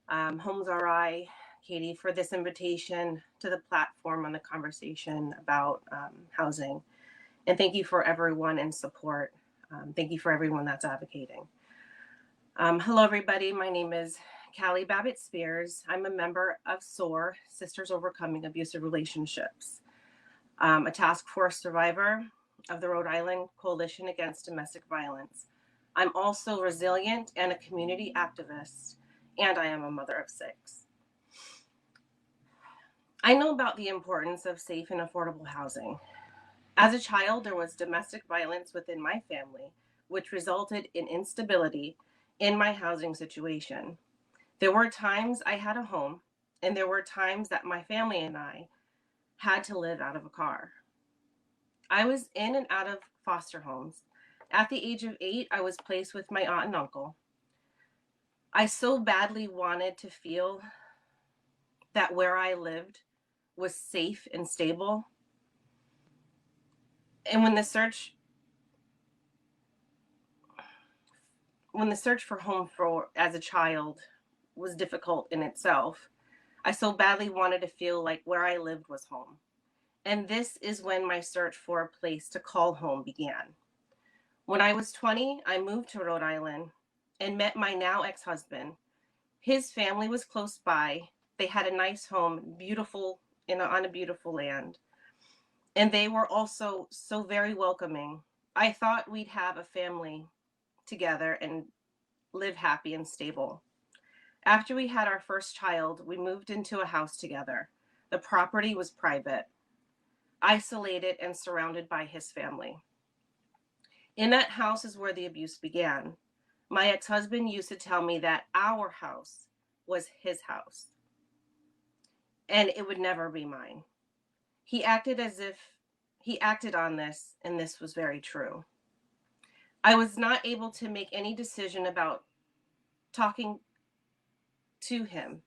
Homes RI, Katie, for this invitation to the platform on the conversation about housing. And thank you for everyone in support. Thank you for everyone that's advocating. Hello, everybody. My name is Cali Babbitt Spears. I'm a member of SOAR, Sisters Overcoming Abusive Relationships, a task force survivor of the Rhode Island Coalition Against Domestic Violence. I'm also resilient and a community activist, and I am a mother of 6. I know about the importance of safe and affordable housing. As a child, there was domestic violence within my family, which resulted in instability in my housing situation. There were times I had a home, and there were times that my family and I had to live out of a car. I was in and out of foster homes. At the age of 8, I was placed with my aunt and uncle. I so badly wanted to feel that where I lived was safe and stable. And when the search for home for as a child was difficult in itself, I so badly wanted to feel like where I lived was home. And this is when my search for a place to call home began. When I was 20, I moved to Rhode Island and met my now ex-husband. His family was close by. They had a nice home, beautiful on a beautiful land. And they were also so very welcoming. I thought we'd have a family together and live happy and stable. After we had our first child, we moved into a house together. The property was private, isolated and surrounded by his family. In that house is where the abuse began. My ex-husband used to tell me that our house was his house, and it would never be mine. He acted as if he acted on this, and this was very true. I was not able to make any decision about talking to him.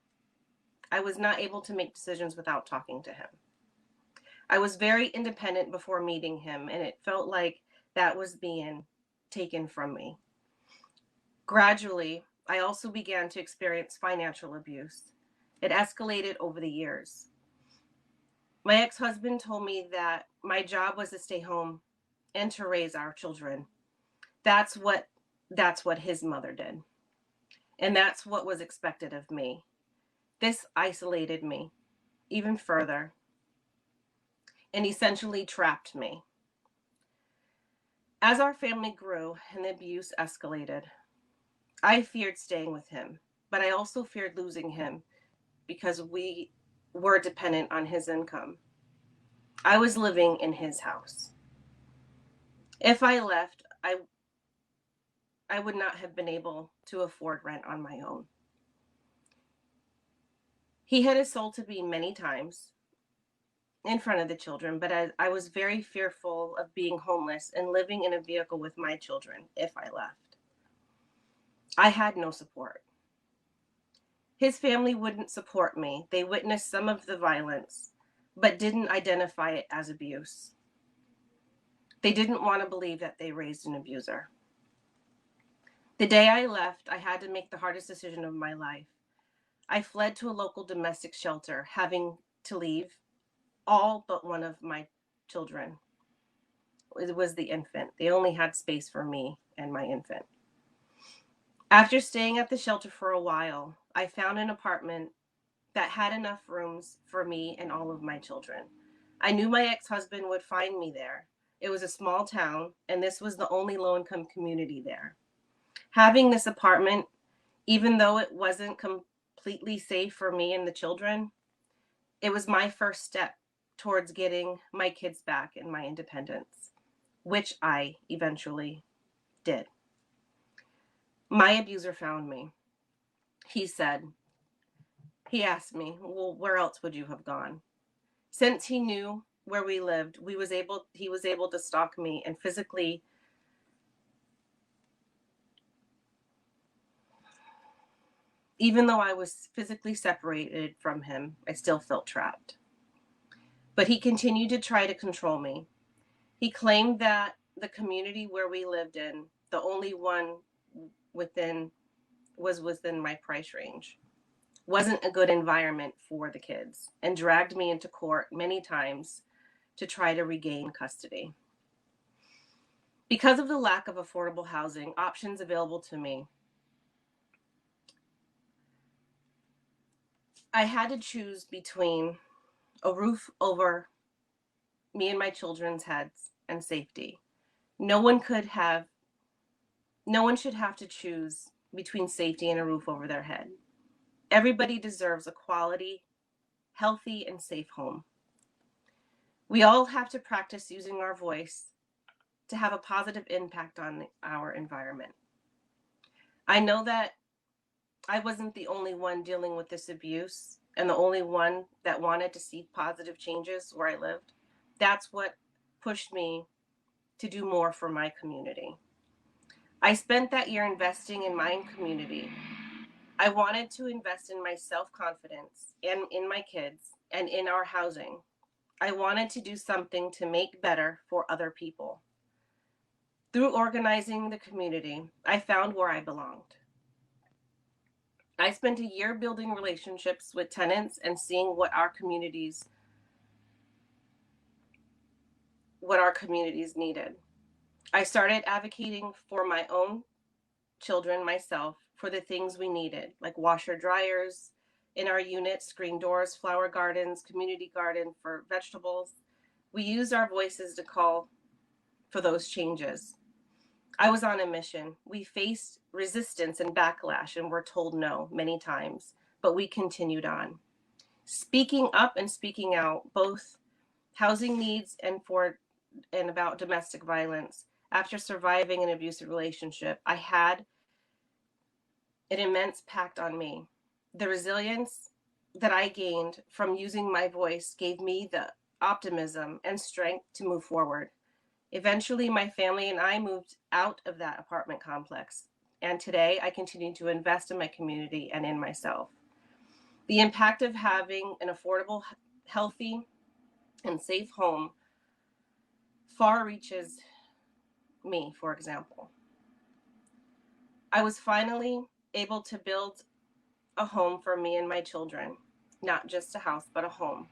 I was not able to make decisions without talking to him. I was very independent before meeting him, and it felt like that was being taken from me. Gradually, I also began to experience financial abuse. It escalated over the years. My ex-husband told me that my job was to stay home and to raise our children. That's what his mother did. And that's what was expected of me. This isolated me even further and essentially trapped me. As our family grew and the abuse escalated, I feared staying with him, but I also feared losing him because we were dependent on his income. I was living in his house. If I left, I would not have been able to afford rent on my own. He had assaulted me many times in front of the children, but I was very fearful of being homeless and living in a vehicle with my children if I left. I had no support. His family wouldn't support me. They witnessed some of the violence, but didn't identify it as abuse. They didn't want to believe that they raised an abuser. The day I left, I had to make the hardest decision of my life. I fled to a local domestic shelter, having to leave all but one of my children. It was the infant. They only had space for me and my infant. After staying at the shelter for a while, I found an apartment that had enough rooms for me and all of my children. I knew my ex-husband would find me there. It was a small town, and this was the only low-income community there. Having this apartment, even though it wasn't completely safe for me and the children, it was my first step towards getting my kids back and my independence, which I eventually did. My abuser found me. He asked me, well, where else would you have gone? Since he knew where we lived, he was able to stalk me and physically even though I was physically separated from him, I still felt trapped. But he continued to try to control me. He claimed that the community where we lived in, the only one was within my price range. wasn't a good environment for the kids and dragged me into court many times to try to regain custody. Because of the lack of affordable housing options available to me, I had to choose between a roof over me and my children's heads and safety. No one should have to choose between safety and a roof over their head. Everybody deserves a quality, healthy, and safe home. We all have to practice using our voice to have a positive impact on our environment. I know that I wasn't the only one dealing with this abuse and the only one that wanted to see positive changes where I lived. That's what pushed me to do more for my community. I spent that year investing in my community. I wanted to invest in my self-confidence and in my kids and in our housing. I wanted to do something to make better for other people. Through organizing the community, I found where I belonged. I spent a year building relationships with tenants and seeing what our communities needed. I started advocating for my own children myself for the things we needed, like washer dryers in our unit, screen doors, flower gardens, community garden for vegetables. We used our voices to call for those changes. I was on a mission. We faced resistance and backlash and were told no many times, but we continued on. Speaking up and speaking out, both housing needs and about domestic violence. After surviving an abusive relationship, I had an immense impact on me. The resilience that I gained from using my voice gave me the optimism and strength to move forward. Eventually, my family and I moved out of that apartment complex, and today I continue to invest in my community and in myself. The impact of having an affordable, healthy, and safe home far reaches me, for example. I was finally able to build a home for me and my children, not just a house, but a home.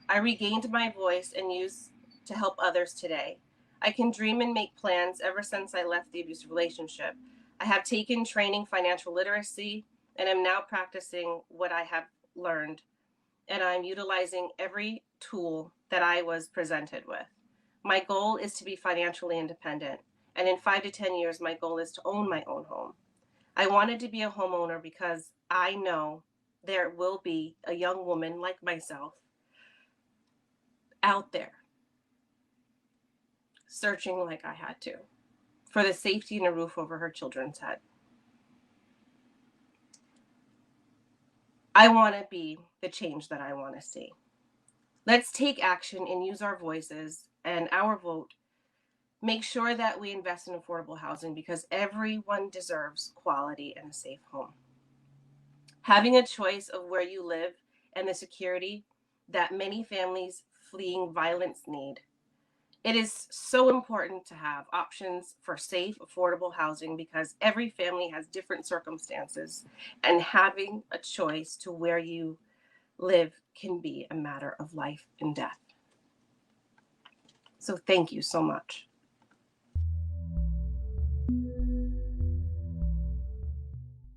I regained my voice and used to help others today. I can dream and make plans ever since I left the abusive relationship. I have taken training financial literacy and am now practicing what I have learned, and I'm utilizing every tool that I was presented with. My goal is to be financially independent, and in 5 to 10 years, my goal is to own my own home. I wanted to be a homeowner because I know there will be a young woman like myself out there searching like I had to for the safety and a roof over her children's head. I want to be the change that I want to see. Let's take action and use our voices and our vote. Make sure that we invest in affordable housing because everyone deserves quality and a safe home. Having a choice of where you live and the security that many families fleeing violence need. It is so important to have options for safe, affordable housing because every family has different circumstances, and having a choice to where you live can be a matter of life and death. So thank you so much.